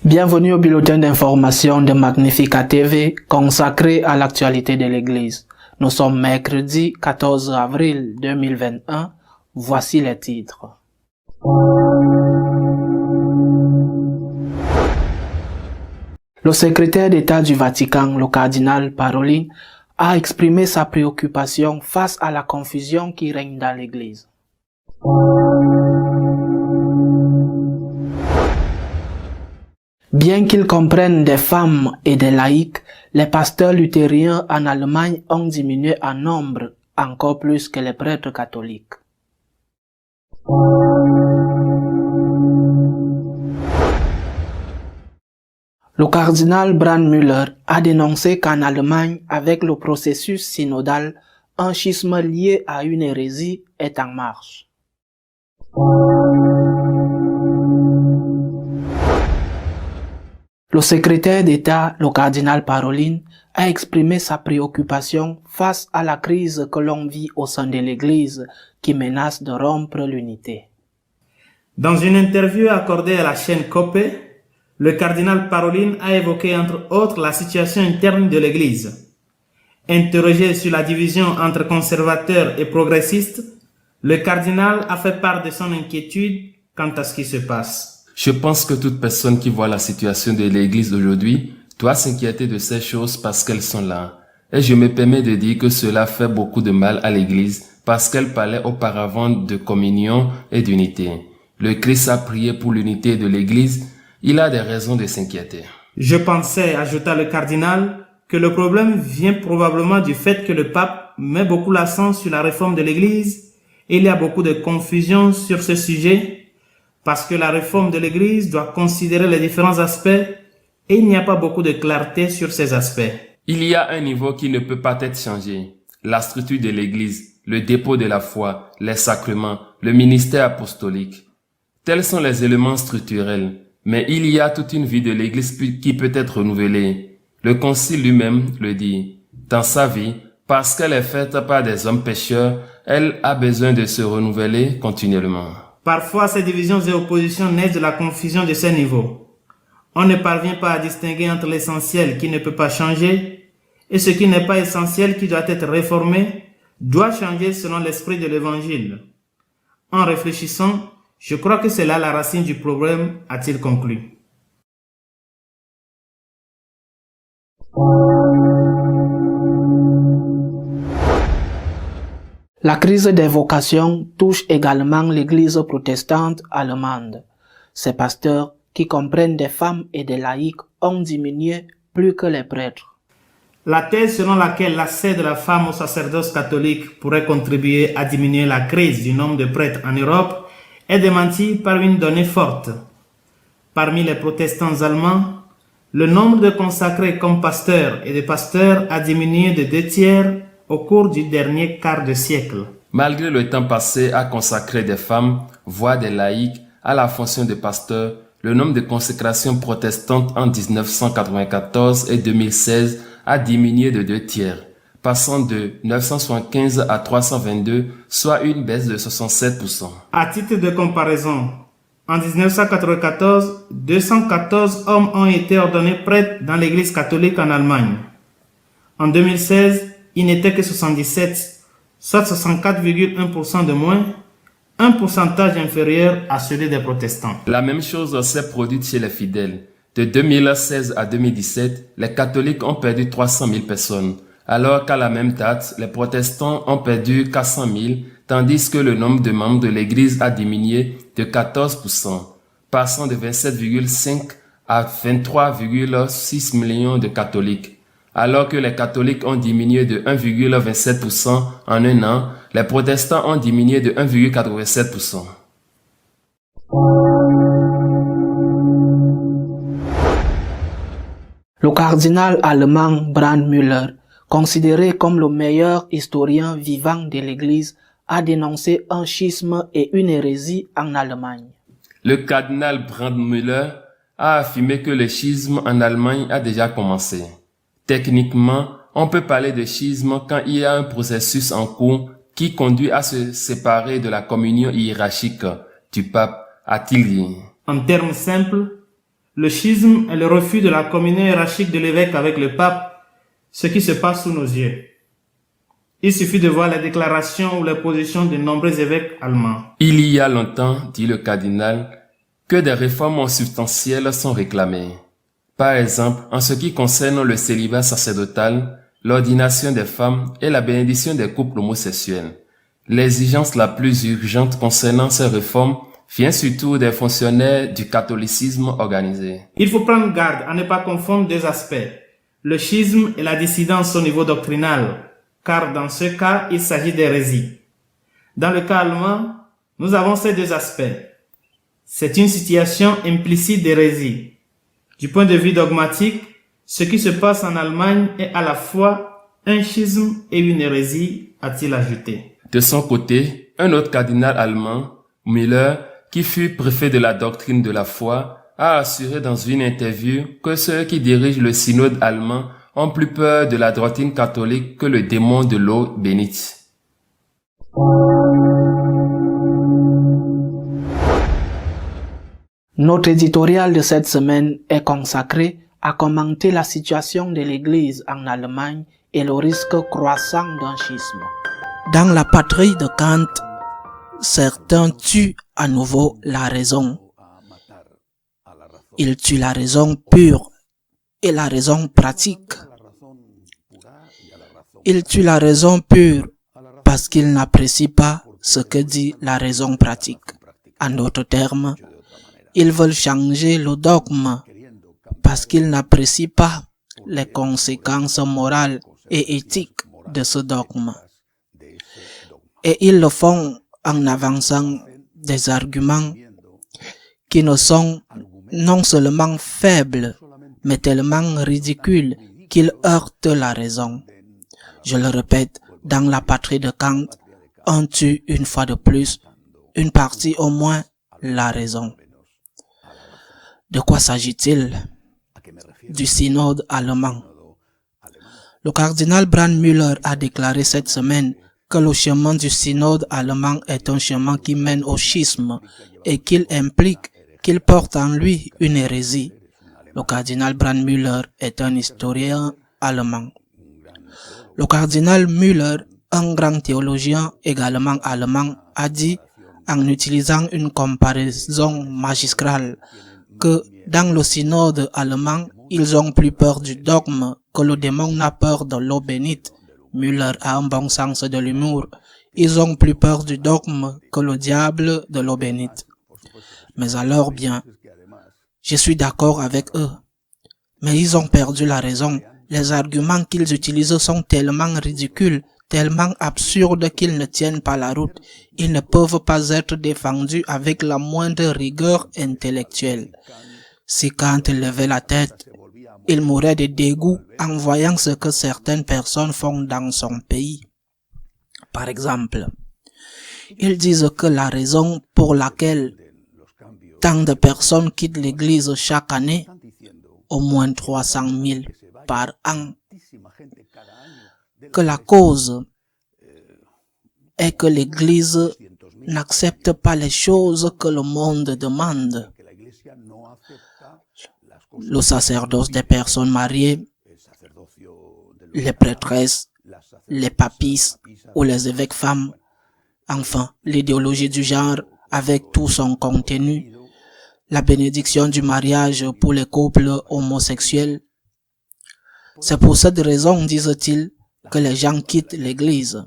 Bienvenue au bulletin d'information de Magnificat TV consacré à l'actualité de l'Église. Nous sommes mercredi 14 avril 2021. Voici les titres. Le secrétaire d'État du Vatican, le cardinal Parolin, a exprimé sa préoccupation face à la confusion qui règne dans l'Église. Bien qu'ils comprennent des femmes et des laïcs, les pasteurs luthériens en Allemagne ont diminué en nombre, encore plus que les prêtres catholiques. Le cardinal Brandmüller a dénoncé qu'en Allemagne, avec le processus synodal, un schisme lié à une hérésie est en marche. Le secrétaire d'État, le cardinal Parolin, a exprimé sa préoccupation face à la crise que l'on vit au sein de l'Église qui menace de rompre l'unité. Dans une interview accordée à la chaîne Coppe, le cardinal Parolin a évoqué entre autres la situation interne de l'Église. Interrogé sur la division entre conservateurs et progressistes, le cardinal a fait part de son inquiétude quant à ce qui se passe. Je pense que toute personne qui voit la situation de l'Église d'aujourd'hui doit s'inquiéter de ces choses parce qu'elles sont là. Et je me permets de dire que cela fait beaucoup de mal à l'Église parce qu'elle parlait auparavant de communion et d'unité. Le Christ a prié pour l'unité de l'Église. Il a des raisons de s'inquiéter. Je pensais, ajouta le cardinal, que le problème vient probablement du fait que le pape met beaucoup l'accent sur la réforme de l'Église et il y a beaucoup de confusion sur ce sujet parce que la réforme de l'Église doit considérer les différents aspects et il n'y a pas beaucoup de clarté sur ces aspects. Il y a un niveau qui ne peut pas être changé. La structure de l'Église, le dépôt de la foi, les sacrements, le ministère apostolique. Tels sont les éléments structurels. Mais il y a toute une vie de l'Église qui peut être renouvelée. Le Concile lui-même le dit. Dans sa vie, parce qu'elle est faite par des hommes pécheurs, elle a besoin de se renouveler continuellement. Parfois, ces divisions et oppositions naissent de la confusion de ces niveaux. On ne parvient pas à distinguer entre l'essentiel qui ne peut pas changer et ce qui n'est pas essentiel qui doit être réformé, doit changer selon l'esprit de l'Évangile. En réfléchissant, je crois que c'est là la racine du problème, a-t-il conclu. La crise des vocations touche également l'Église protestante allemande. Ces pasteurs qui comprennent des femmes et des laïcs ont diminué plus que les prêtres. La thèse selon laquelle l'accès de la femme au sacerdoce catholique pourrait contribuer à diminuer la crise du nombre de prêtres en Europe est démentie par une donnée forte. Parmi les protestants allemands, le nombre de consacrés comme pasteurs et de pasteurs a diminué de 2/3 au cours du dernier quart de siècle. Malgré le temps passé à consacrer des femmes, voire des laïcs, à la fonction de pasteur, le nombre de consécrations protestantes en 1994 et 2016 a diminué de 2/3, passant de 975 à 322, soit une baisse de 67%. À titre de comparaison, en 1994, 214 hommes ont été ordonnés prêtres dans l'Église catholique en Allemagne. En 2016, il n'était que 77, soit 64,1% de moins, un pourcentage inférieur à celui des protestants. La même chose s'est produite chez les fidèles. De 2016 à 2017, les catholiques ont perdu 300 000 personnes, alors qu'à la même date, les protestants ont perdu 400 000, tandis que le nombre de membres de l'Église a diminué de 14%, passant de 27,5 à 23,6 millions de catholiques. Alors que les catholiques ont diminué de 1,27% en un an, les protestants ont diminué de 1,87%. Le cardinal allemand Brandmüller, considéré comme le meilleur historien vivant de l'Église, a dénoncé un schisme et une hérésie en Allemagne. Le cardinal Brandmüller a affirmé que le schisme en Allemagne a déjà commencé. Techniquement, on peut parler de schisme quand il y a un processus en cours qui conduit à se séparer de la communion hiérarchique du pape, a-t-il dit. En termes simples, Le schisme est le refus de la communion hiérarchique de l'évêque avec le pape, ce qui se passe sous nos yeux. Il suffit de voir les déclarations ou les positions de nombreux évêques allemands. Il y a longtemps, dit le cardinal, que des réformes substantielles sont réclamées. Par exemple, en ce qui concerne le célibat sacerdotal, l'ordination des femmes et la bénédiction des couples homosexuels. L'exigence la plus urgente concernant ces réformes vient surtout des fonctionnaires du catholicisme organisé. Il faut prendre garde à ne pas confondre deux aspects, le schisme et la dissidence au niveau doctrinal, car dans ce cas, il s'agit d'hérésie. Dans le cas allemand, nous avons ces deux aspects. C'est une situation implicite d'hérésie. Du point de vue dogmatique, ce qui se passe en Allemagne est à la fois un schisme et une hérésie, a-t-il ajouté. De son côté, un autre cardinal allemand, Müller, qui fut préfet de la doctrine de la foi, a assuré dans une interview que ceux qui dirigent le synode allemand ont plus peur de la doctrine catholique que le démon de l'eau bénite. Notre éditorial de cette semaine est consacré à commenter la situation de l'Église en Allemagne et le risque croissant d'un schisme. Dans la patrie de Kant, certains tuent à nouveau la raison. Ils tuent la raison pure et la raison pratique. Ils tuent la raison pure parce qu'ils n'apprécient pas ce que dit la raison pratique. En d'autres termes, ils veulent changer le dogme parce qu'ils n'apprécient pas les conséquences morales et éthiques de ce dogme. Et ils le font en avançant des arguments qui ne sont non seulement faibles, mais tellement ridicules qu'ils heurtent la raison. Je le répète, dans la patrie de Kant, on tue une fois de plus, une partie au moins, la raison. De quoi s'agit-il? Du synode allemand. Le cardinal Brandmüller a déclaré cette semaine que le chemin du synode allemand est un chemin qui mène au schisme et qu'il implique qu'il porte en lui une hérésie. Le cardinal Brandmüller est un historien allemand. Le cardinal Müller, un grand théologien également allemand, a dit, en utilisant une comparaison magistrale, que dans le synode allemand, ils ont plus peur du dogme que le démon n'a peur de l'eau bénite. Müller a un bon sens de l'humour. Ils ont plus peur du dogme que le diable de l'eau bénite. Mais alors bien, je suis d'accord avec eux. Mais ils ont perdu la raison. Les arguments qu'ils utilisent sont tellement ridicules, tellement absurdes qu'ils ne tiennent pas la route. Ils ne peuvent pas être défendus avec la moindre rigueur intellectuelle. Si Kant levait la tête, il mourrait de dégoût en voyant ce que certaines personnes font dans son pays. Par exemple, ils disent que la raison pour laquelle tant de personnes quittent l'Église chaque année, au moins 300 000 par an, que la cause est que l'Église n'accepte pas les choses que le monde demande. Le sacerdoce des personnes mariées, les prêtresses, les papistes ou les évêques femmes, enfin l'idéologie du genre avec tout son contenu, la bénédiction du mariage pour les couples homosexuels. C'est pour cette raison, disent-ils, que les gens quittent l'Église.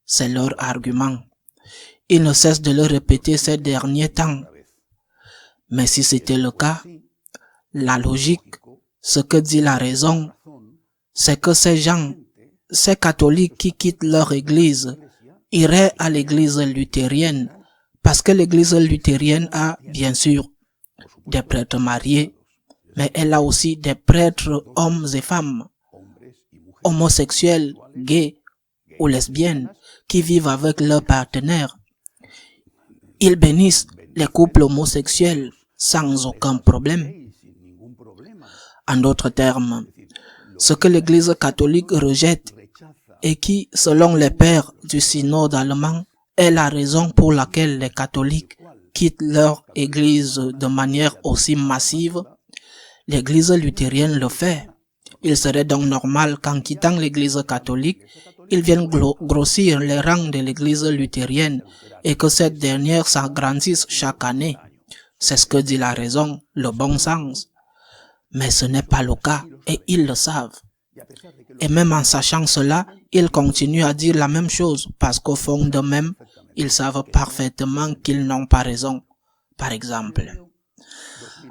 C'est leur argument. Ils ne cessent de le répéter ces derniers temps. Mais si c'était le cas, la logique, ce que dit la raison, c'est que ces gens, ces catholiques qui quittent leur église, iraient à l'église luthérienne, parce que l'église luthérienne a, bien sûr, des prêtres mariés, mais elle a aussi des prêtres hommes et femmes, homosexuels, gays ou lesbiennes, qui vivent avec leurs partenaires. Ils bénissent les couples homosexuels sans aucun problème. En d'autres termes, ce que l'Église catholique rejette et qui, selon les pères du synode allemand, est la raison pour laquelle les catholiques quittent leur Église de manière aussi massive, L'église luthérienne le fait. Il serait donc normal qu'en quittant l'église catholique, ils viennent grossir les rangs de l'église luthérienne et que cette dernière s'agrandisse chaque année. C'est ce que dit la raison, le bon sens. Mais ce n'est pas le cas et ils le savent. Et même en sachant cela, ils continuent à dire la même chose parce qu'au fond d'eux-mêmes, ils savent parfaitement qu'ils n'ont pas raison. Par exemple,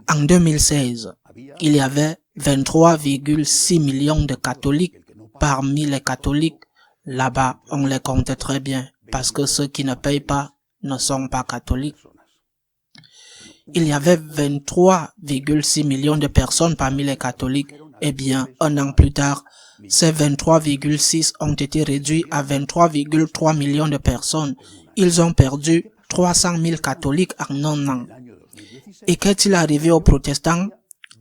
en 2016, il y avait 23,6 millions de catholiques. Parmi les catholiques, là-bas, on les compte très bien parce que ceux qui ne payent pas ne sont pas catholiques. Il y avait 23,6 millions de personnes parmi les catholiques. Eh bien, un an plus tard, ces 23,6 ont été réduits à 23,3 millions de personnes. Ils ont perdu 300 000 catholiques en un an. Et qu'est-il arrivé aux protestants?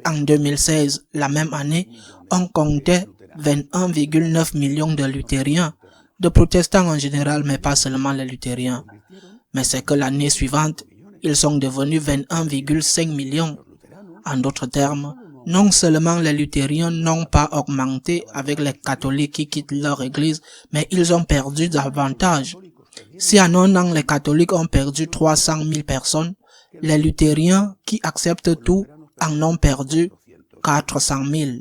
En 2016, la même année, on comptait 21,9 millions de luthériens, de protestants en général, mais pas seulement les luthériens. Mais c'est que l'année suivante, ils sont devenus 21,5 millions. En d'autres termes, non seulement les luthériens n'ont pas augmenté avec les catholiques qui quittent leur église, mais ils ont perdu davantage. Si en un an les catholiques ont perdu 300 000 personnes, les luthériens qui acceptent tout en ont perdu 400 000.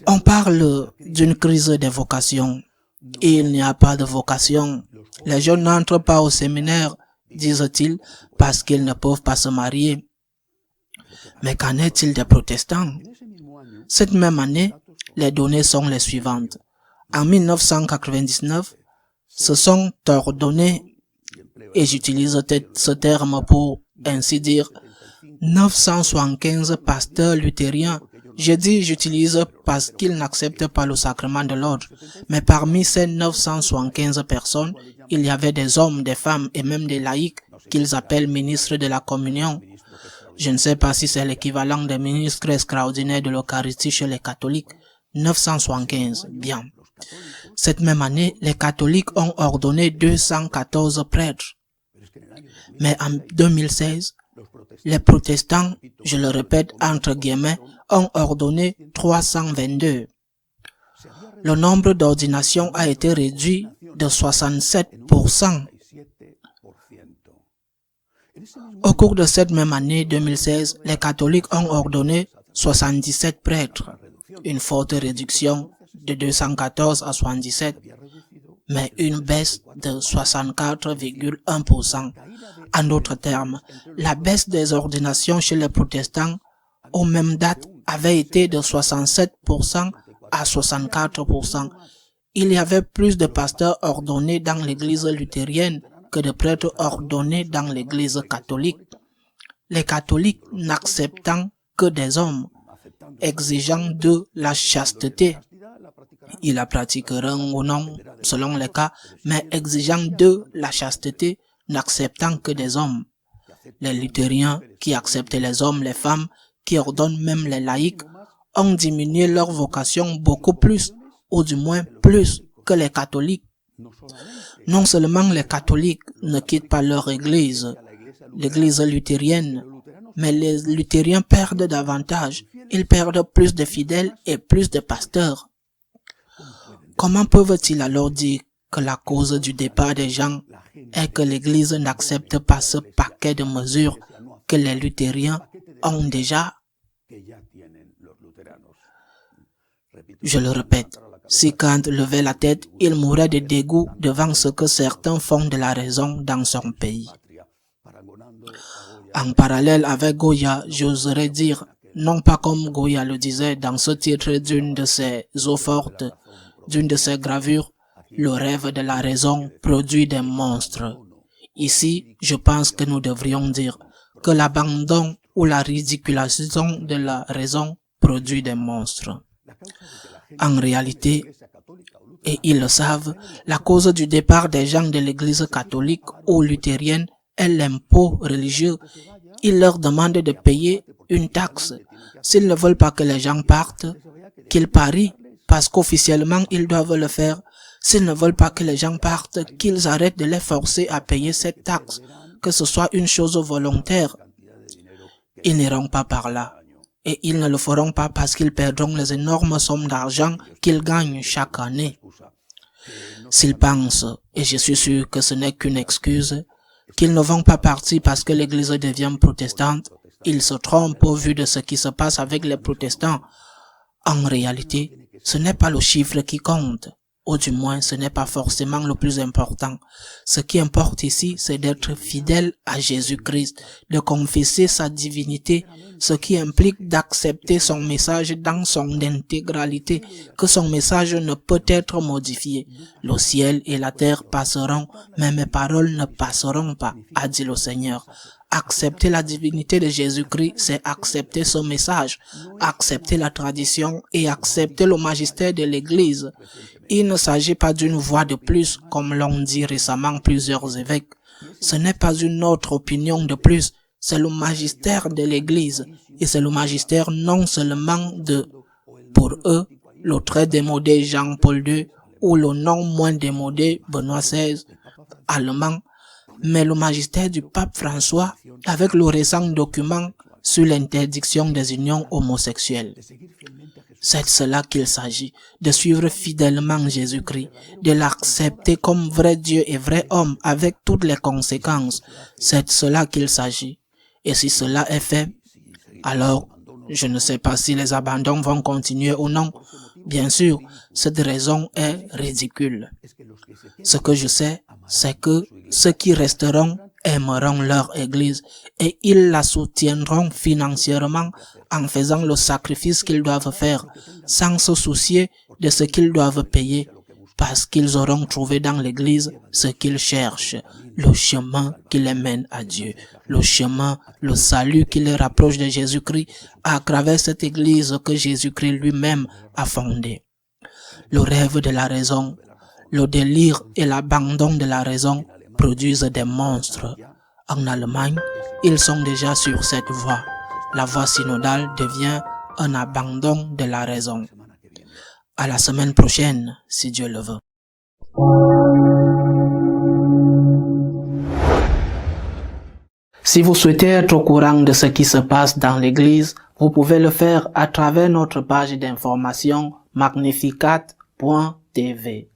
On parle d'une crise des vocations. Il n'y a pas de vocation. Les jeunes n'entrent pas au séminaire, disent-ils, parce qu'ils ne peuvent pas se marier. Mais qu'en est-il des protestants? Cette même année, les données sont les suivantes. En 1999, se sont ordonnés, et j'utilise ce terme pour ainsi dire, 975 pasteurs luthériens. Je dis j'utilise parce qu'ils n'acceptent pas le sacrement de l'ordre. Mais parmi ces 975 personnes, il y avait des hommes, des femmes et même des laïcs qu'ils appellent ministres de la communion. Je ne sais pas si c'est l'équivalent des ministres extraordinaires de l'Eucharistie chez les catholiques. 975, bien. Cette même année, les catholiques ont ordonné 214 prêtres. Mais en 2016, les protestants, je le répète entre guillemets, ont ordonné 322. Le nombre d'ordinations a été réduit de 67%. Au cours de cette même année 2016, les catholiques ont ordonné 77 prêtres, une forte réduction de 214 à 77, mais une baisse de 64,1%. En d'autres termes, la baisse des ordinations chez les protestants aux mêmes dates avait été de 67% à 64%. Il y avait plus de pasteurs ordonnés dans l'église luthérienne que de prêtres ordonnés dans l'église catholique. Les catholiques n'acceptant que des hommes, exigeant d'eux la chasteté. Ils la pratiqueront ou non, selon les cas, mais exigeant d'eux la chasteté, n'acceptant que des hommes. Les luthériens, qui acceptent les hommes, les femmes, qui ordonnent même les laïcs, ont diminué leur vocation beaucoup plus, ou du moins plus, que les catholiques. Non seulement les catholiques ne quittent pas leur église, l'église luthérienne, mais les luthériens perdent davantage. Ils perdent plus de fidèles et plus de pasteurs. Comment peuvent-ils alors dire que la cause du départ des gens est que l'église n'accepte pas ce paquet de mesures que les luthériens ont déjà? Je le répète, si Kant levait la tête, il mourrait de dégoût devant ce que certains font de la raison dans son pays. En parallèle avec Goya, j'oserais dire, non pas comme Goya le disait dans ce titre d'une de ses eaux fortes, d'une de ses gravures, le rêve de la raison produit des monstres. Ici, je pense que nous devrions dire que l'abandon ou la ridiculisation de la raison produit des monstres. En réalité, et ils le savent, la cause du départ des gens de l'église catholique ou luthérienne est l'impôt religieux. Ils leur demandent de payer une taxe. S'ils ne veulent pas que les gens partent, qu'ils parient, parce qu'officiellement ils doivent le faire. S'ils ne veulent pas que les gens partent, qu'ils arrêtent de les forcer à payer cette taxe, que ce soit une chose volontaire. Ils n'iront pas par là. Et ils ne le feront pas parce qu'ils perdront les énormes sommes d'argent qu'ils gagnent chaque année. S'ils pensent, et je suis sûr que ce n'est qu'une excuse, qu'ils ne vont pas partir parce que l'Église devient protestante, ils se trompent au vu de ce qui se passe avec les protestants. En réalité, ce n'est pas le chiffre qui compte, ou du moins ce n'est pas forcément le plus important. Ce qui importe ici, c'est d'être fidèle à Jésus-Christ, de confesser sa divinité, ce qui implique d'accepter son message dans son intégralité, que son message ne peut être modifié. Le ciel et la terre passeront, mais mes paroles ne passeront pas, a dit le Seigneur. Accepter la divinité de Jésus-Christ, c'est accepter ce message, accepter la tradition et accepter le magistère de l'Église. Il ne s'agit pas d'une voix de plus, comme l'ont dit récemment plusieurs évêques. Ce n'est pas une autre opinion de plus, c'est le magistère de l'Église. Et c'est le magistère non seulement pour eux, le très démodé Jean-Paul II ou le non moins démodé Benoît XVI, allemand, mais le magistère du pape François avec le récent document sur l'interdiction des unions homosexuelles. C'est de cela qu'il s'agit, de suivre fidèlement Jésus-Christ, de l'accepter comme vrai Dieu et vrai homme avec toutes les conséquences. C'est de cela qu'il s'agit. Et si cela est fait, alors je ne sais pas si les abandons vont continuer ou non. Bien sûr, cette raison est ridicule. Ce que je sais, c'est que ceux qui resteront aimeront leur Église et ils la soutiendront financièrement en faisant le sacrifice qu'ils doivent faire, sans se soucier de ce qu'ils doivent payer, parce qu'ils auront trouvé dans l'Église ce qu'ils cherchent, le chemin qui les mène à Dieu, le chemin, le salut qui les rapproche de Jésus-Christ à travers cette Église que Jésus-Christ lui-même a fondée. Le rêve de la raison, le délire et l'abandon de la raison produisent des monstres. En Allemagne, ils sont déjà sur cette voie. La voie synodale devient un abandon de la raison. À la semaine prochaine, si Dieu le veut. Si vous souhaitez être au courant de ce qui se passe dans l'Église, vous pouvez le faire à travers notre page d'information magnificat.tv.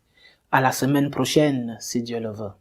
À la semaine prochaine, si Dieu le veut.